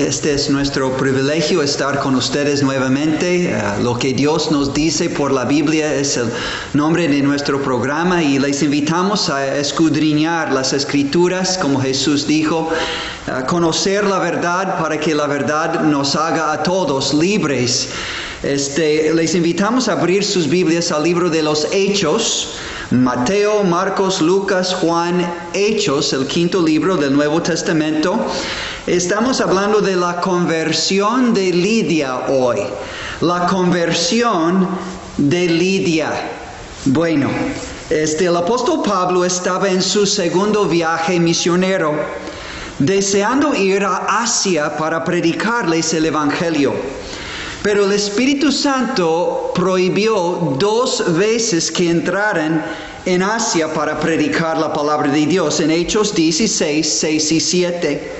Este es nuestro privilegio estar con ustedes nuevamente. Lo que Dios nos dice por la Biblia es el nombre de nuestro programa y les invitamos a escudriñar las Escrituras, como Jesús dijo, a conocer la verdad para que la verdad nos haga a todos libres. Les invitamos a abrir sus Biblias al libro de los Hechos. Mateo, Marcos, Lucas, Juan, Hechos, el quinto libro del Nuevo Testamento. Estamos hablando de la conversión de Lidia hoy. La conversión de Lidia. Bueno, el apóstol Pablo estaba en su segundo viaje misionero, deseando ir a Asia para predicarles el Evangelio. Pero el Espíritu Santo prohibió 2 veces que entraran en Asia para predicar la palabra de Dios, en Hechos 16, 6 y 7.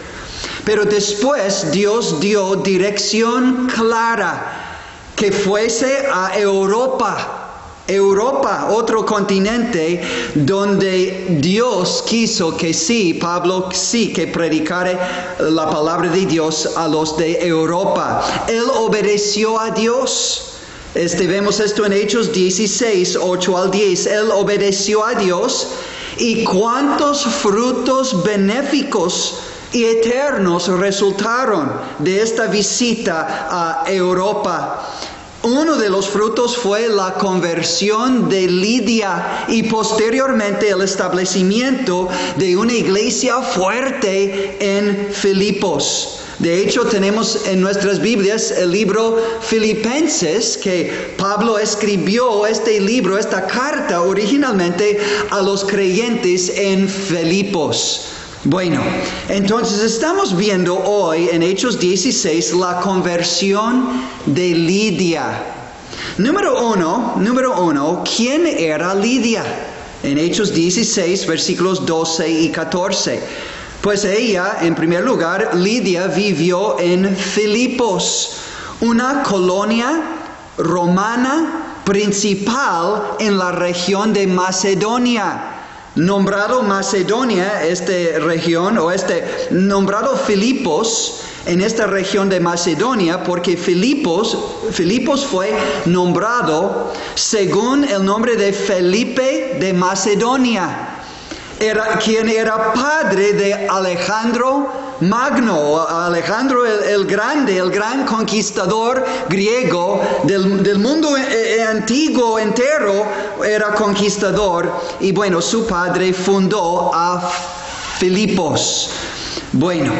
Pero después Dios dio dirección clara que fuese a Europa, otro continente donde Dios quiso que Pablo que predicara la palabra de Dios a los de Europa. Él obedeció a Dios. Vemos esto en Hechos 16, 8 al 10. Él obedeció a Dios y cuántos frutos benéficos y eternos resultaron de esta visita a Europa. Uno de los frutos fue la conversión de Lidia y posteriormente el establecimiento de una iglesia fuerte en Filipos. De hecho, tenemos en nuestras Biblias el libro Filipenses, que Pablo escribió esta carta originalmente a los creyentes en Filipos. Bueno, entonces estamos viendo hoy en Hechos 16 la conversión de Lidia. Número uno, ¿quién era Lidia? En Hechos 16, versículos 12 y 14. Pues ella, en primer lugar, Lidia vivió en Filipos, una colonia romana principal en la región de Macedonia. Nombrado Macedonia, nombrado Filipos en esta región de Macedonia, porque Filipos fue nombrado según el nombre de Felipe de Macedonia, quien era padre de Alejandro Magno, Alejandro el Grande, el gran conquistador griego del mundo antiguo entero, era conquistador. Y bueno, su padre fundó a Filipos. Bueno,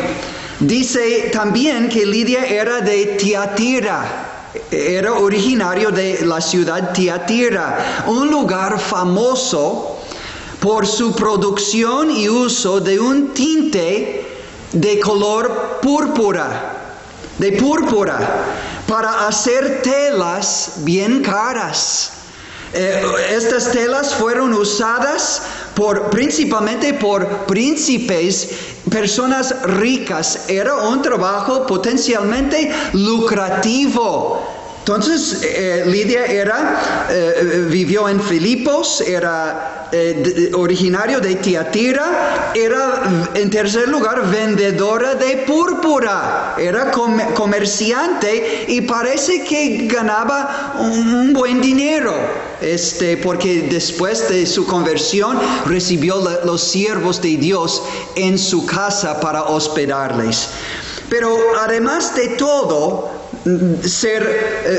dice también que Lidia era de Tiatira. Era originario de la ciudad Tiatira, un lugar famoso por su producción y uso de un tinte de color púrpura, para hacer telas bien caras. Estas telas fueron usadas principalmente por príncipes, personas ricas. Era un trabajo potencialmente lucrativo. Entonces, Lidia vivió en Filipos, era originario de Tiatira, era en tercer lugar vendedora de púrpura, era comerciante y parece que ganaba un buen dinero, porque después de su conversión recibió los siervos de Dios en su casa para hospedarles. Pero además de todo,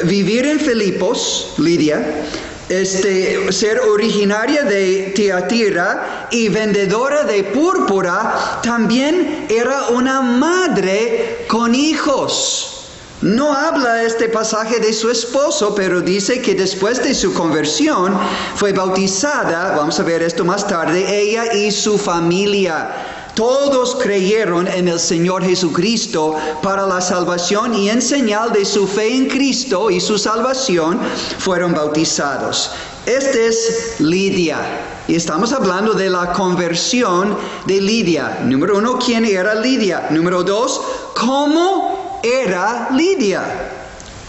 vivir en Filipos, Lidia, ser originaria de Tiatira y vendedora de púrpura, también era una madre con hijos. No habla este pasaje de su esposo, pero dice que después de su conversión fue bautizada, vamos a ver esto más tarde, ella y su familia. Todos creyeron en el Señor Jesucristo para la salvación y en señal de su fe en Cristo y su salvación fueron bautizados. Es Lidia y estamos hablando de la conversión de Lidia. Número 1, ¿quién era Lidia? Número 2, ¿cómo era Lidia?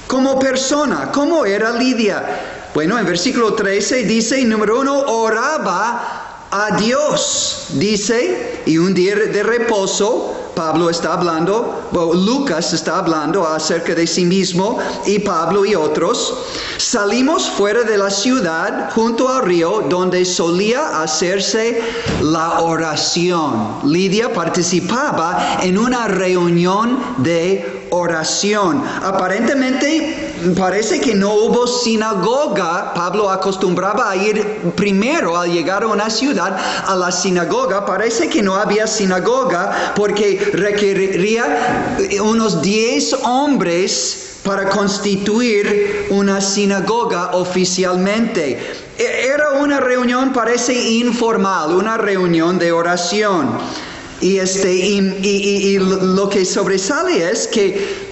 Como persona, ¿cómo era Lidia? Bueno, en versículo 13 dice, número 1, oraba a Dios, dice, y un día de reposo. Pablo está hablando, Lucas está hablando acerca de sí mismo, y Pablo y otros. Salimos fuera de la ciudad, junto al río, donde solía hacerse la oración. Lidia participaba en una reunión de oración. Aparentemente, parece que no hubo sinagoga. Pablo acostumbraba a ir primero al llegar a una ciudad a la sinagoga. Parece que no había sinagoga porque requeriría unos 10 hombres para constituir una sinagoga oficialmente. Era una reunión, parece informal, una reunión de oración. Y lo que sobresale es que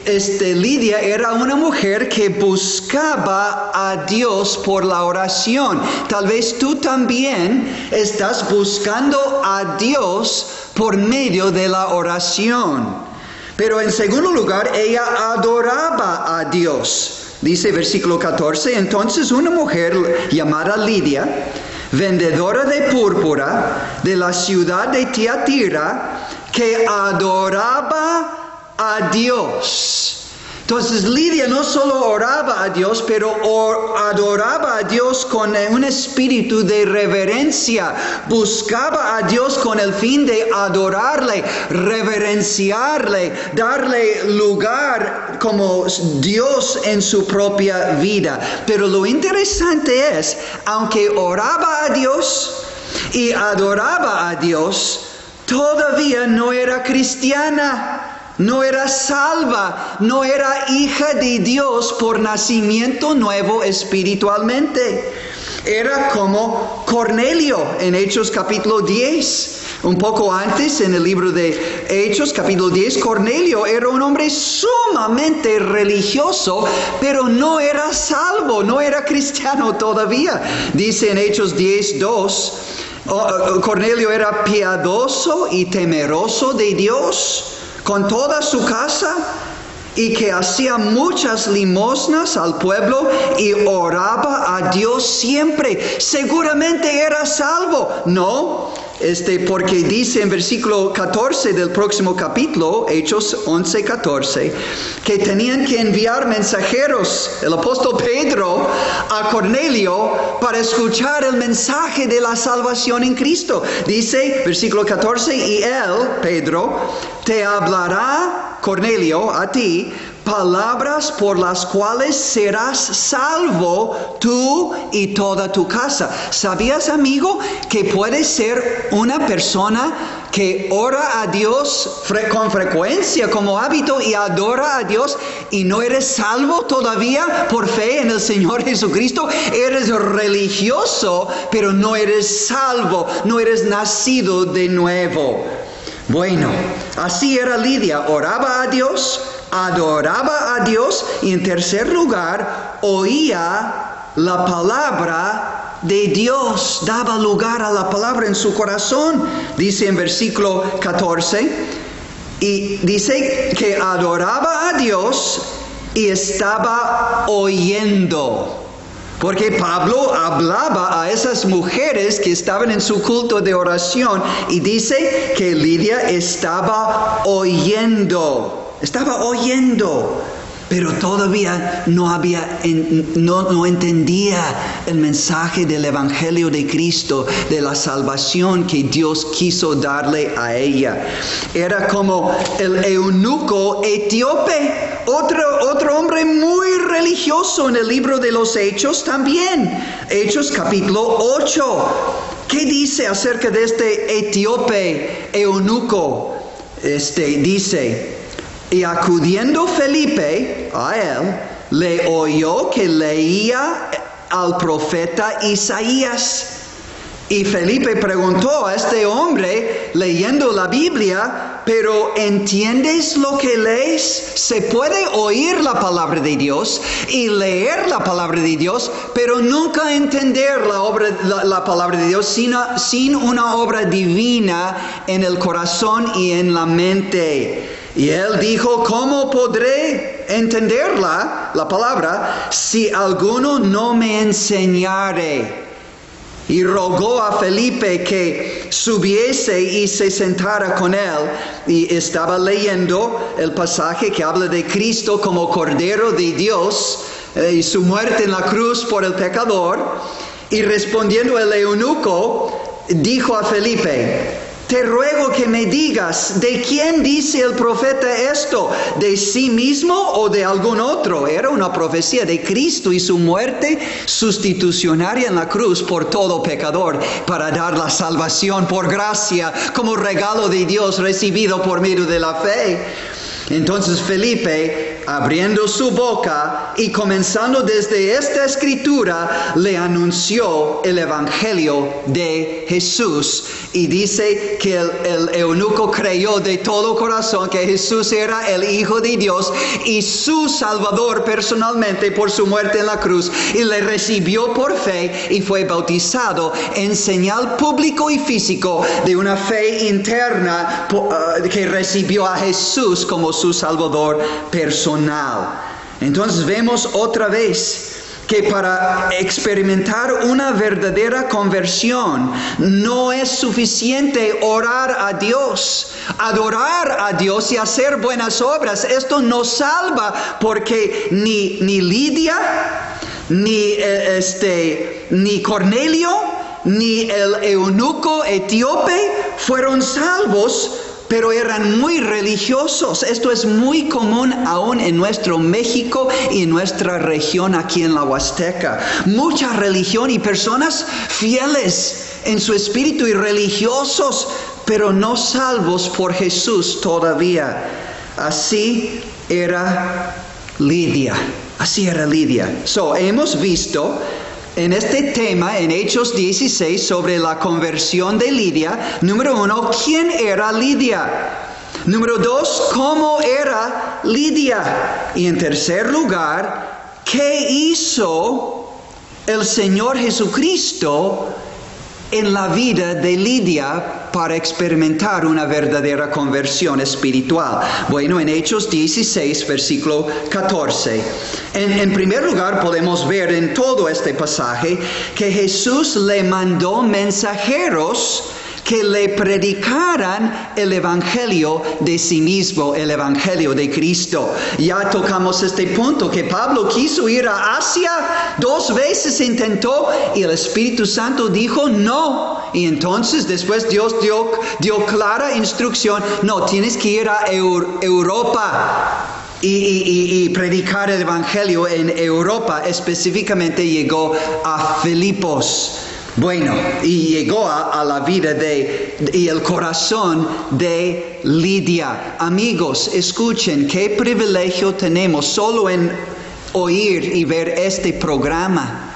Lidia era una mujer que buscaba a Dios por la oración. Tal vez tú también estás buscando a Dios por medio de la oración. Pero en segundo lugar, ella adoraba a Dios. Dice versículo 14, entonces una mujer llamada Lidia, vendedora de púrpura de la ciudad de Tiatira, que adoraba a Dios. Entonces Lidia no solo oraba a Dios, pero adoraba a Dios con un espíritu de reverencia. Buscaba a Dios con el fin de adorarle, reverenciarle, darle lugar como Dios en su propia vida. Pero lo interesante es, aunque oraba a Dios y adoraba a Dios, todavía no era cristiana. No era salva, no era hija de Dios por nacimiento nuevo espiritualmente. Era como Cornelio en Hechos capítulo 10. Un poco antes, en el libro de Hechos capítulo 10, Cornelio era un hombre sumamente religioso, pero no era salvo, no era cristiano todavía. Dice en Hechos 10:2, Cornelio era piadoso y temeroso de Dios con toda su casa, y que hacía muchas limosnas al pueblo y oraba a Dios siempre. Seguramente era salvo. No, porque dice en versículo 14 del próximo capítulo, Hechos 11:14, que tenían que enviar mensajeros, el apóstol Pedro, a Cornelio para escuchar el mensaje de la salvación en Cristo. Dice, versículo 14, y él, Pedro, te hablará, Cornelio, a ti, palabras por las cuales serás salvo tú y toda tu casa. ¿Sabías, amigo, que puedes ser una persona que ora a Dios con frecuencia como hábito y adora a Dios y no eres salvo todavía por fe en el Señor Jesucristo? Eres religioso, pero no eres salvo, no eres nacido de nuevo. Bueno, así era Lidia, oraba a Dios, adoraba a Dios, y en tercer lugar, oía la palabra de Dios, daba lugar a la palabra en su corazón. Dice en versículo 14, y dice que adoraba a Dios y estaba oyendo. Porque Pablo hablaba a esas mujeres que estaban en su culto de oración, y dice que Lidia estaba oyendo, pero todavía no entendía el mensaje del Evangelio de Cristo, de la salvación que Dios quiso darle a ella. Era como el eunuco etíope, otro hombre muy religioso en el libro de los Hechos también. Hechos capítulo 8. ¿Qué dice acerca de este etíope eunuco? Dice, y acudiendo Felipe a él, le oyó que leía al profeta Isaías. Y Felipe preguntó a este hombre, leyendo la Biblia, ¿pero entiendes lo que lees? Se puede oír la palabra de Dios y leer la palabra de Dios, pero nunca entender la palabra de Dios sin una obra divina en el corazón y en la mente. Y él dijo, ¿cómo podré entenderla, la palabra, si alguno no me enseñare? y rogó a Felipe que subiese y se sentara con él. Y estaba leyendo el pasaje que habla de Cristo como Cordero de Dios y su muerte en la cruz por el pecador. Y respondiendo el eunuco, dijo a Felipe: te ruego que me digas, ¿de quién dice el profeta esto? ¿De sí mismo o de algún otro? Era una profecía de Cristo y su muerte sustitucionaria en la cruz por todo pecador, para dar la salvación por gracia, como regalo de Dios recibido por medio de la fe. Entonces Felipe, abriendo su boca y comenzando desde esta escritura, le anunció el evangelio de Jesús. Y dice que el eunuco creyó de todo corazón que Jesús era el Hijo de Dios y su Salvador personalmente por su muerte en la cruz. Y le recibió por fe y fue bautizado en señal público y físico de una fe interna que recibió a Jesús como su Salvador personal. Entonces vemos otra vez que para experimentar una verdadera conversión no es suficiente orar a Dios, adorar a Dios y hacer buenas obras. Esto no salva, porque ni Lidia, ni Cornelio, ni el eunuco etíope fueron salvos, pero eran muy religiosos. Esto es muy común aún en nuestro México y en nuestra región aquí en la Huasteca. Mucha religión y personas fieles en su espíritu y religiosos, pero no salvos por Jesús todavía. Así era Lidia. Hemos visto en este tema, en Hechos 16, sobre la conversión de Lidia. Número 1, ¿quién era Lidia? Número 2, ¿cómo era Lidia? Y en tercer lugar, ¿qué hizo el Señor Jesucristo en la vida de Lidia para experimentar una verdadera conversión espiritual? Bueno, en Hechos 16, versículo 14. En primer lugar, podemos ver en todo este pasaje que Jesús le mandó mensajeros que le predicaran el evangelio de sí mismo, el evangelio de Cristo. Ya tocamos este punto, que Pablo quiso ir a Asia, 2 veces intentó y el Espíritu Santo dijo no. Y entonces después Dios dio clara instrucción: no, tienes que ir a Europa y predicar el evangelio en Europa. Específicamente llegó a Filipos. Bueno, y llegó a la vida y el corazón de Lidia. Amigos, escuchen, qué privilegio tenemos solo en oír y ver este programa.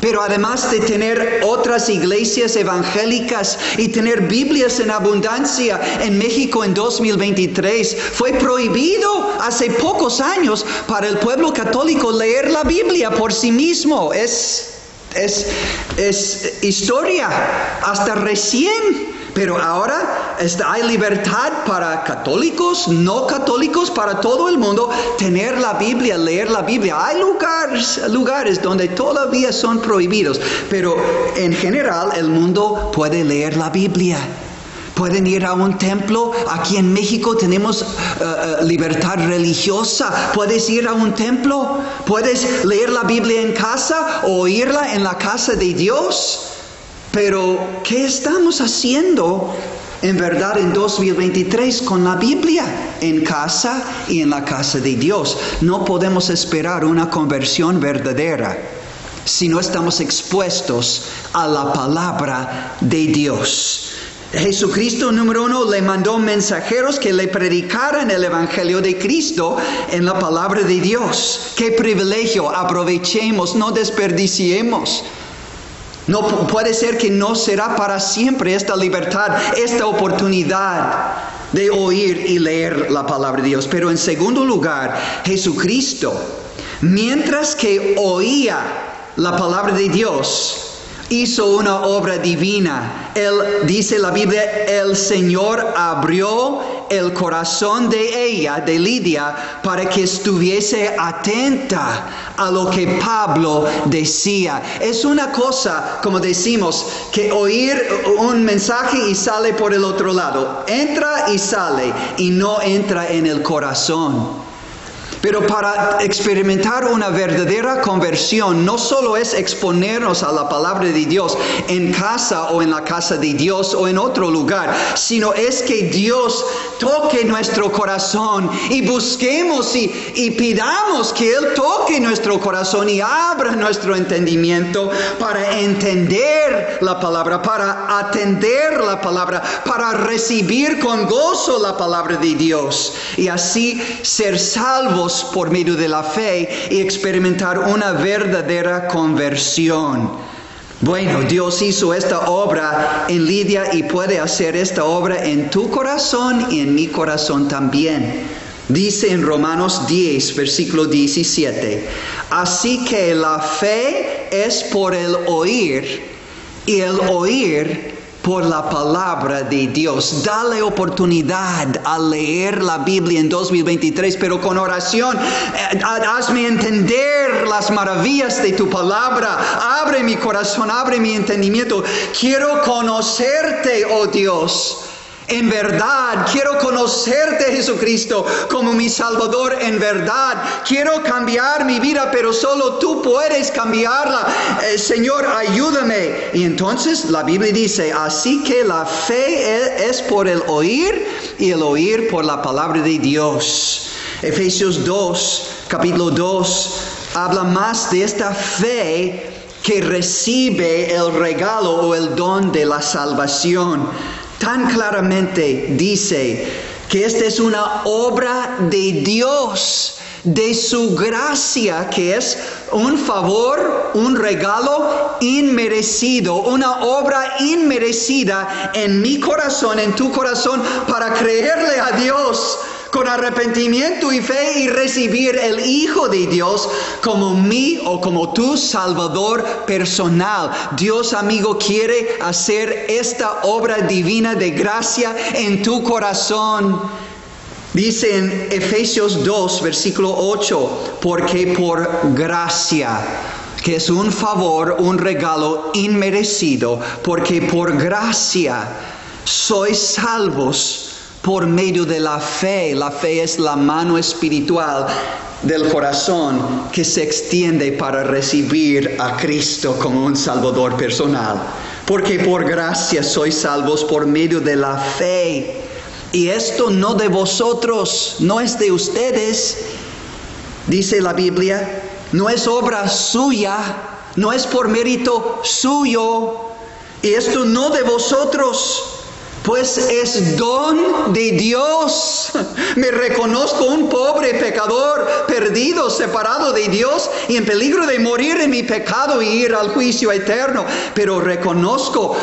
Pero además de tener otras iglesias evangélicas y tener Biblias en abundancia en México en 2023, fue prohibido hace pocos años para el pueblo católico leer la Biblia por sí mismo. Es historia hasta recién. Pero ahora hay libertad para católicos, no católicos, para todo el mundo tener la Biblia, leer la Biblia. Hay lugares donde todavía son prohibidos, pero en general el mundo puede leer la Biblia. Pueden ir a un templo. Aquí en México tenemos libertad religiosa. Puedes ir a un templo, puedes leer la Biblia en casa o oírla en la casa de Dios. Pero, ¿qué estamos haciendo en verdad en 2023 con la Biblia en casa y en la casa de Dios? No podemos esperar una conversión verdadera si no estamos expuestos a la palabra de Dios. Jesucristo, número 1, le mandó mensajeros que le predicaran el evangelio de Cristo en la palabra de Dios. ¡Qué privilegio! Aprovechemos, no desperdiciemos. No puede ser que no será para siempre esta libertad, esta oportunidad de oír y leer la palabra de Dios. Pero en segundo lugar, Jesucristo, mientras que oía la palabra de Dios, hizo una obra divina. Él, dice la Biblia, el Señor abrió el corazón de ella, de Lidia, para que estuviese atenta a lo que Pablo decía. Es una cosa, como decimos, que oír un mensaje y sale por el otro lado. Entra y sale y no entra en el corazón. Pero para experimentar una verdadera conversión, no solo es exponernos a la palabra de Dios en casa o en la casa de Dios o en otro lugar, sino es que Dios toque nuestro corazón y busquemos y pidamos que Él toque nuestro corazón y abra nuestro entendimiento para entender la palabra, para atender la palabra, para recibir con gozo la palabra de Dios y así ser salvos por medio de la fe y experimentar una verdadera conversión. Bueno, Dios hizo esta obra en Lidia y puede hacer esta obra en tu corazón y en mi corazón también. Dice en Romanos 10, versículo 17, así que la fe es por el oír y el oír por la palabra de Dios. Dale oportunidad a leer la Biblia en 2023, pero con oración. Hazme entender las maravillas de tu palabra. Abre mi corazón, abre mi entendimiento. Quiero conocerte, oh Dios. En verdad, quiero conocerte, Jesucristo, como mi Salvador. En verdad, quiero cambiar mi vida, pero solo tú puedes cambiarla. Señor, ayúdame. Y entonces la Biblia dice, así que la fe es por el oír y el oír por la palabra de Dios. Efesios 2, capítulo 2, habla más de esta fe que recibe el regalo o el don de la salvación. Tan claramente dice que esta es una obra de Dios, de su gracia, que es un favor, un regalo inmerecido, una obra inmerecida en mi corazón, en tu corazón, para creerle a Dios con arrepentimiento y fe y recibir el Hijo de Dios como mi o como tu Salvador personal. Dios, amigo, quiere hacer esta obra divina de gracia en tu corazón. Dice en Efesios 2, versículo 8, porque por gracia, que es un favor, un regalo inmerecido, porque por gracia sois salvos por medio de la fe. La fe es la mano espiritual del corazón que se extiende para recibir a Cristo como un Salvador personal. Porque por gracia sois salvos por medio de la fe. Y esto no de vosotros, no es de ustedes. Dice la Biblia, no es obra suya, no es por mérito suyo. Y esto no de vosotros, pues es don de Dios. Me reconozco un pobre pecador, perdido, separado de Dios y en peligro de morir en mi pecado y ir al juicio eterno. Pero reconozco,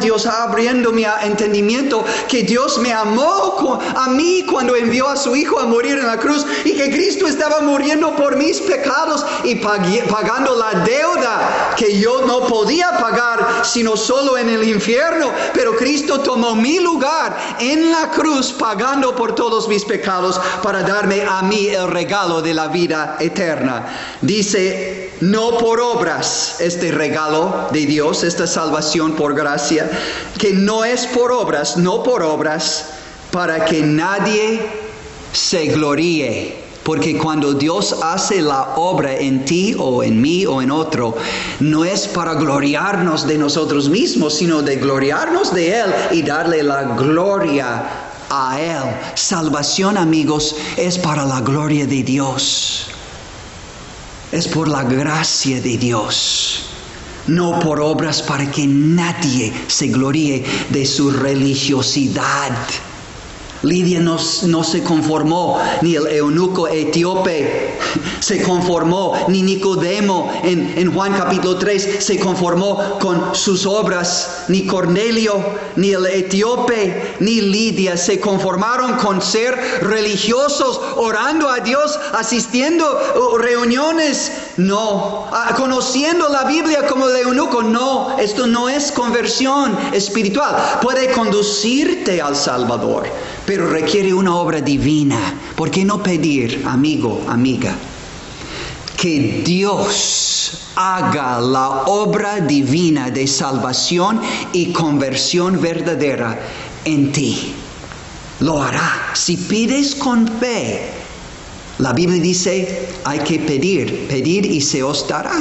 Dios abriendo mi entendimiento, que Dios me amó a mí cuando envió a su Hijo a morir en la cruz y que Cristo estaba muriendo por mis pecados y pagando la deuda que yo no podía pagar, sino solo en el infierno. Pero Cristo tomó mi lugar en la cruz, pagando por todos mis pecados para darme a mí el regalo de la vida eterna. Dice, no por obras este regalo de Dios, esta salvación por gracia, que no es por obras, no por obras, para que nadie se gloríe. Porque cuando Dios hace la obra en ti o en mí o en otro, no es para gloriarnos de nosotros mismos, sino de gloriarnos de Él y darle la gloria a Él. Salvación, amigos, es para la gloria de Dios. Es por la gracia de Dios. No por obras para que nadie se gloríe de su religiosidad. Lidia no se conformó, ni el eunuco etíope se conformó, ni Nicodemo en Juan capítulo 3 se conformó con sus obras, ni Cornelio, ni el etíope, ni Lidia se conformaron con ser religiosos, orando a Dios, asistiendo a reuniones, no, conociendo la Biblia como el eunuco, no, esto no es conversión espiritual. Puede conducirte al Salvador, pero requiere una obra divina. ¿Por qué no pedir, amigo, amiga, que Dios haga la obra divina de salvación y conversión verdadera en ti? Lo hará. Si pides con fe, la Biblia dice, hay que pedir y se os dará.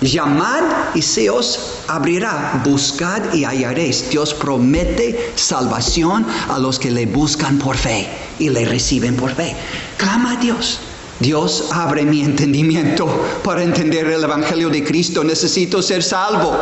Llamad y se os abrirá, buscad y hallaréis. Dios promete salvación a los que le buscan por fe y le reciben por fe. Clama a Dios. Dios, abre mi entendimiento para entender el Evangelio de Cristo. Necesito ser salvo.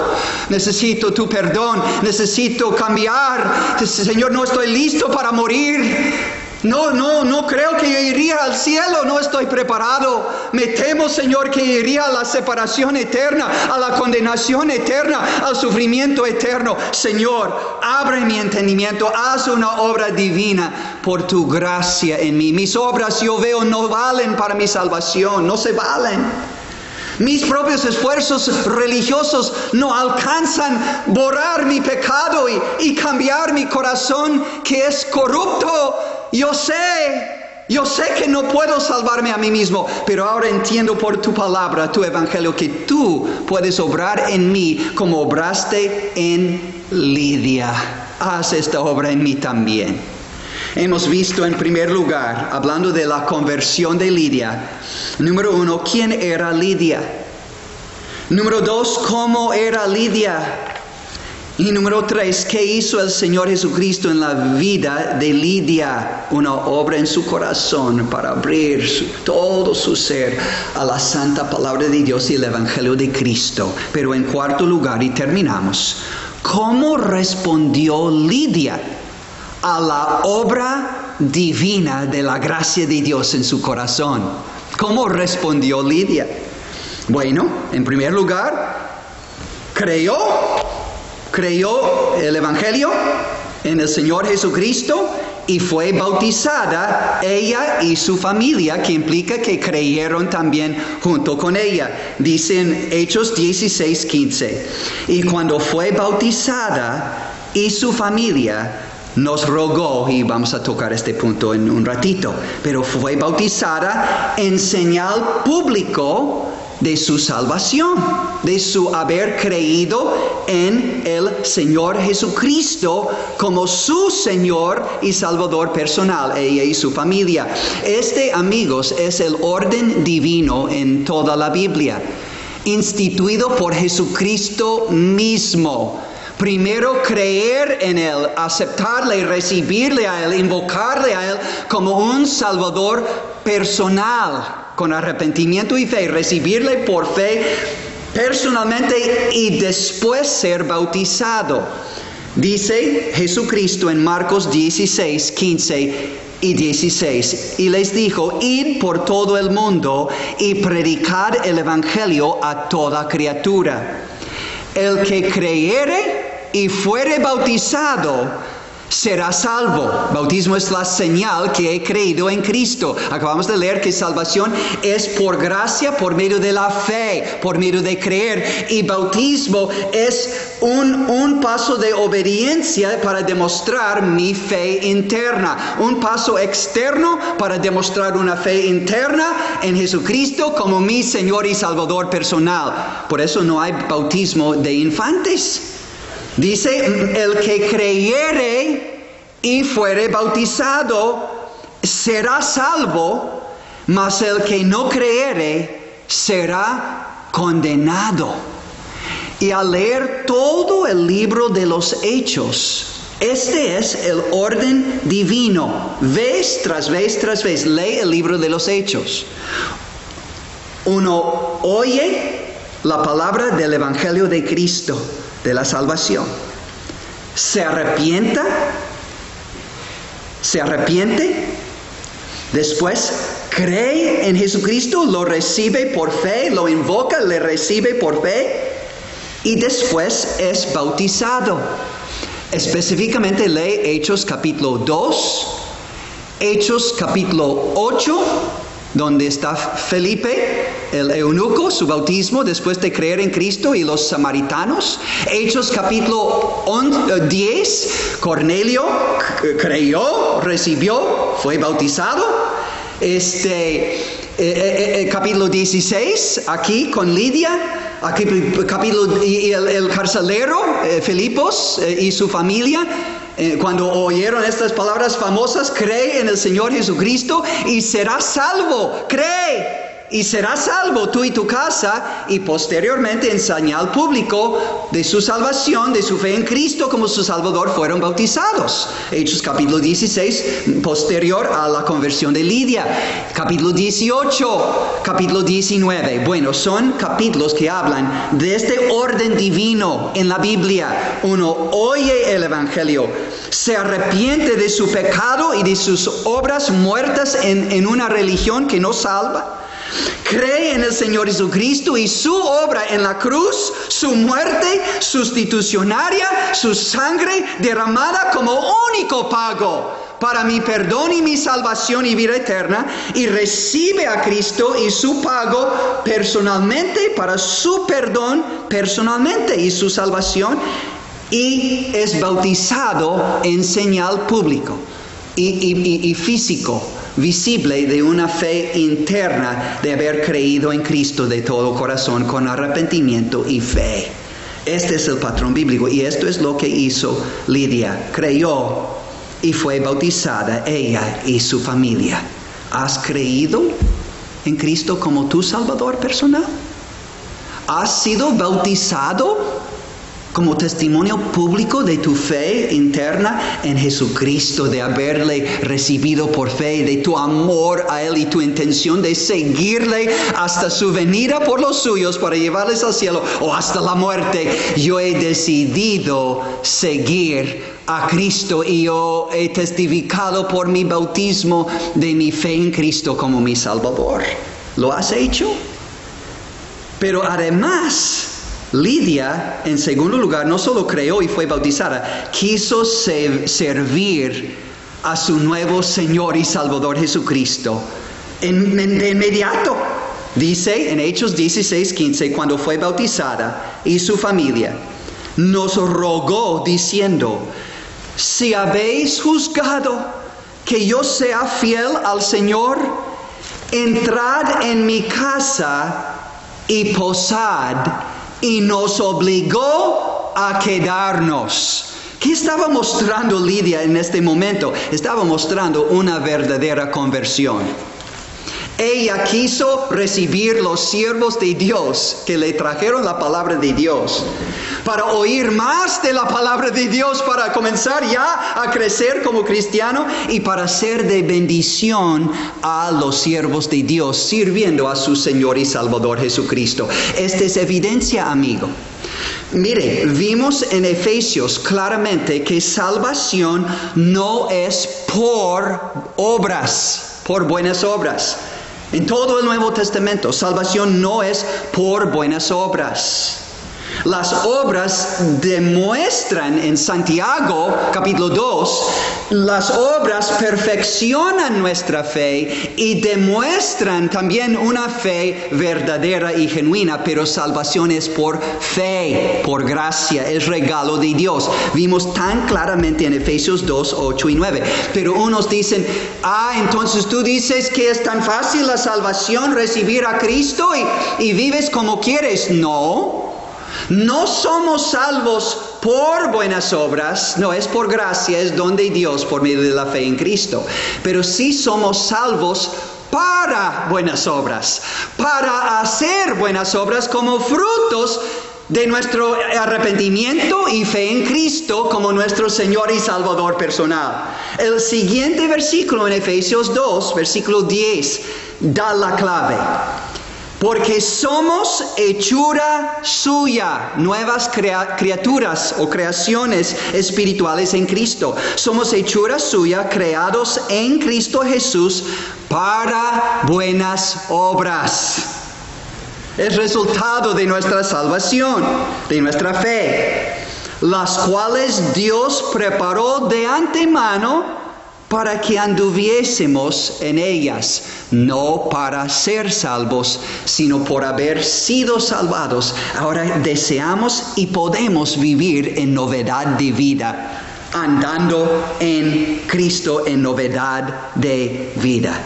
Necesito tu perdón. Necesito cambiar. Señor, no estoy listo para morir. No creo que iría al cielo, no estoy preparado. Me temo, Señor, que iría a la separación eterna, a la condenación eterna, al sufrimiento eterno. Señor, abre mi entendimiento, haz una obra divina por tu gracia en mí. Mis obras, yo veo, no valen para mi salvación, no se valen. Mis propios esfuerzos religiosos no alcanzan borrar mi pecado y cambiar mi corazón que es corrupto. Yo sé que no puedo salvarme a mí mismo, pero ahora entiendo por tu palabra, tu evangelio, que tú puedes obrar en mí como obraste en Lidia. Haz esta obra en mí también. Hemos visto en primer lugar, hablando de la conversión de Lidia, número 1, ¿quién era Lidia? Número 2, ¿cómo era Lidia? Y número 3, ¿qué hizo el Señor Jesucristo en la vida de Lidia? Una obra en su corazón para abrir todo su ser a la santa palabra de Dios y el Evangelio de Cristo. Pero en cuarto lugar, y terminamos, ¿cómo respondió Lidia a la obra divina de la gracia de Dios en su corazón? ¿Cómo respondió Lidia? Bueno, en primer lugar, creyó el Evangelio en el Señor Jesucristo y fue bautizada ella y su familia, que implica que creyeron también junto con ella. Dice en Hechos 16:15, y cuando fue bautizada y su familia, nos rogó, y vamos a tocar este punto en un ratito, pero fue bautizada en señal público de su salvación, de su haber creído en el Señor Jesucristo como su Señor y Salvador personal, ella y su familia. Amigos, es el orden divino en toda la Biblia, instituido por Jesucristo mismo. Primero creer en Él, aceptarle, recibirle a Él, invocarle a Él como un Salvador personal, con arrepentimiento y fe, recibirle por fe personalmente y después ser bautizado. Dice Jesucristo en Marcos 16:15 y 16, y les dijo, id por todo el mundo y predicad el Evangelio a toda criatura. El que creyere y fuere bautizado será salvo. Bautismo es la señal que he creído en Cristo. Acabamos de leer que salvación es por gracia, por medio de la fe, por medio de creer. Y bautismo es un paso de obediencia para demostrar mi fe interna. Un paso externo para demostrar una fe interna en Jesucristo como mi Señor y Salvador personal. Por eso no hay bautismo de infantes. Dice, el que creyere y fuere bautizado será salvo, mas el que no creyere será condenado. Y al leer todo el libro de los Hechos, este es el orden divino. Vez tras vez tras vez, lee el libro de los Hechos. Uno oye la palabra del Evangelio de Cristo, de la salvación, se arrepienta, se arrepiente, después cree en Jesucristo, lo recibe por fe, lo invoca, le recibe por fe y después es bautizado. Específicamente lee Hechos capítulo 2, Hechos capítulo 8, donde está Felipe, el eunuco, su bautismo después de creer en Cristo y los samaritanos. Hechos capítulo 10, Cornelio creyó, recibió, fue bautizado. Capítulo 16, aquí con Lidia. Aquí, capítulo, y el carcelero, Filipos y su familia. Cuando oyeron estas palabras famosas, cree en el Señor Jesucristo y serás salvo. Cree y serás salvo tú y tu casa. Y posteriormente, en señal público de su salvación, de su fe en Cristo como su Salvador, fueron bautizados. Hechos capítulo 16, posterior a la conversión de Lidia. Capítulo 18, capítulo 19. Bueno, son capítulos que hablan de este orden divino en la Biblia. Uno oye el Evangelio, se arrepiente de su pecado y de sus obras muertas en una religión que no salva. Cree en el Señor Jesucristo y su obra en la cruz, su muerte sustitucionaria, su sangre derramada como único pago para mi perdón y mi salvación y vida eterna, y recibe a Cristo y su pago personalmente para su perdón personalmente y su salvación, y es bautizado en señal público y físico, visible, de una fe interna de haber creído en Cristo de todo corazón con arrepentimiento y fe. Este es el patrón bíblico y esto es lo que hizo Lidia. Creyó y fue bautizada ella y su familia. ¿Has creído en Cristo como tu Salvador personal? ¿Has sido bautizado como testimonio público de tu fe interna en Jesucristo, de haberle recibido por fe, de tu amor a Él y tu intención de seguirle hasta su venida por los suyos para llevarles al cielo o hasta la muerte? Yo he decidido seguir a Cristo y yo he testificado por mi bautismo de mi fe en Cristo como mi Salvador. ¿Lo has hecho? Pero además, Lidia, en segundo lugar, no solo creó y fue bautizada, quiso servir a su nuevo Señor y Salvador Jesucristo de inmediato. Dice en Hechos 16:15, cuando fue bautizada y su familia, nos rogó diciendo: si habéis juzgado que yo sea fiel al Señor, entrad en mi casa y posad. Y nos obligó a quedarnos. ¿Qué estaba mostrando Lidia en este momento? Estaba mostrando una verdadera conversión. Ella quiso recibir los siervos de Dios que le trajeron la palabra de Dios, para oír más de la palabra de Dios, para comenzar ya a crecer como cristiano y para ser de bendición a los siervos de Dios, sirviendo a su Señor y Salvador Jesucristo. Esta es evidencia, amigo. Mire, vimos en Efesios claramente que salvación no es por obras, por buenas obras. En todo el Nuevo Testamento, salvación no es por buenas obras. Las obras demuestran en Santiago capítulo 2, las obras perfeccionan nuestra fe y demuestran también una fe verdadera y genuina, pero salvación es por fe, por gracia, es regalo de Dios. Vimos tan claramente en Efesios 2, 8 y 9. Pero unos dicen: entonces tú dices que es tan fácil la salvación, recibir a Cristo y vives como quieres. No somos salvos por buenas obras, no, es por gracia, es don de Dios por medio de la fe en Cristo. Pero sí somos salvos para buenas obras, para hacer buenas obras como frutos de nuestro arrepentimiento y fe en Cristo como nuestro Señor y Salvador personal. El siguiente versículo en Efesios 2, versículo 10, da la clave. Porque somos hechura suya, nuevas criaturas o creaciones espirituales en Cristo. Somos hechura suya, creados en Cristo Jesús para buenas obras. Es resultado de nuestra salvación, de nuestra fe, las cuales Dios preparó de antemano para que anduviésemos en ellas, no para ser salvos, sino por haber sido salvados. Ahora deseamos y podemos vivir en novedad de vida, andando en Cristo en novedad de vida.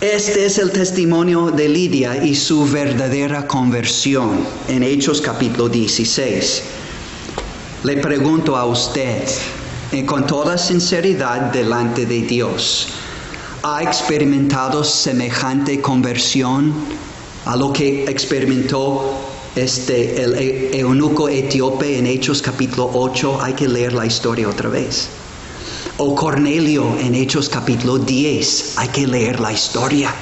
Este es el testimonio de Lidia y su verdadera conversión en Hechos capítulo 16. Le pregunto a usted, con toda sinceridad delante de Dios, ¿ha experimentado semejante conversión a lo que experimentó el eunuco etíope en Hechos capítulo 8? Hay que leer la historia otra vez. O Cornelio en Hechos capítulo 10, hay que leer la historia.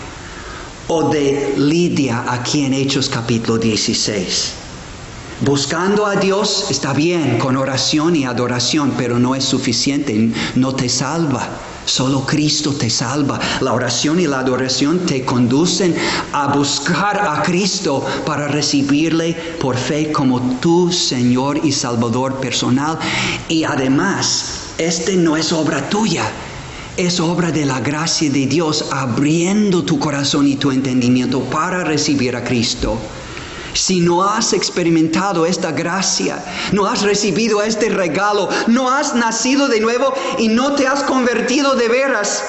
O de Lidia aquí en Hechos capítulo 16. Buscando a Dios está bien, con oración y adoración, pero no es suficiente, no te salva. Solo Cristo te salva. La oración y la adoración te conducen a buscar a Cristo para recibirle por fe como tu Señor y Salvador personal. Y además, no es obra tuya. Es obra de la gracia de Dios abriendo tu corazón y tu entendimiento para recibir a Cristo. Si no has experimentado esta gracia, no has recibido este regalo, no has nacido de nuevo y no te has convertido de veras,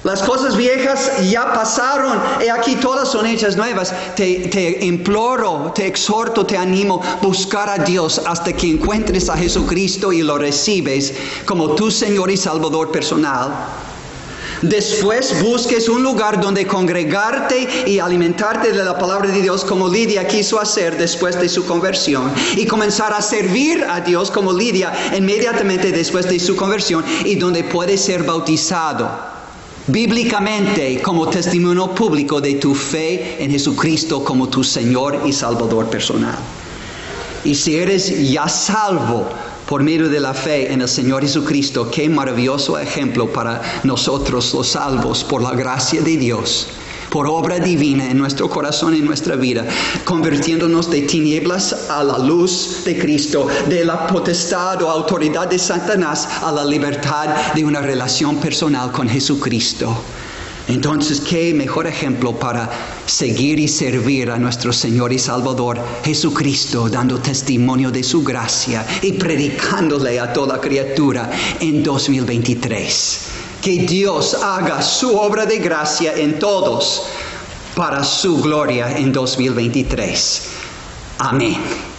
las cosas viejas ya pasaron y aquí todas son hechas nuevas. Te imploro, te exhorto, te animo a buscar a Dios hasta que encuentres a Jesucristo y lo recibes como tu Señor y Salvador personal. Después busques un lugar donde congregarte y alimentarte de la palabra de Dios como Lidia quiso hacer después de su conversión. Y comenzar a servir a Dios como Lidia inmediatamente después de su conversión y donde puede ser bautizado bíblicamente como testimonio público de tu fe en Jesucristo como tu Señor y Salvador personal. Y si eres ya salvo por medio de la fe en el Señor Jesucristo, qué maravilloso ejemplo para nosotros los salvos por la gracia de Dios, por obra divina en nuestro corazón y en nuestra vida, convirtiéndonos de tinieblas a la luz de Cristo, de la potestad o autoridad de Satanás a la libertad de una relación personal con Jesucristo. Entonces, ¿qué mejor ejemplo para seguir y servir a nuestro Señor y Salvador Jesucristo, dando testimonio de su gracia y predicándole a toda criatura en 2023? Que Dios haga su obra de gracia en todos para su gloria en 2023. Amén.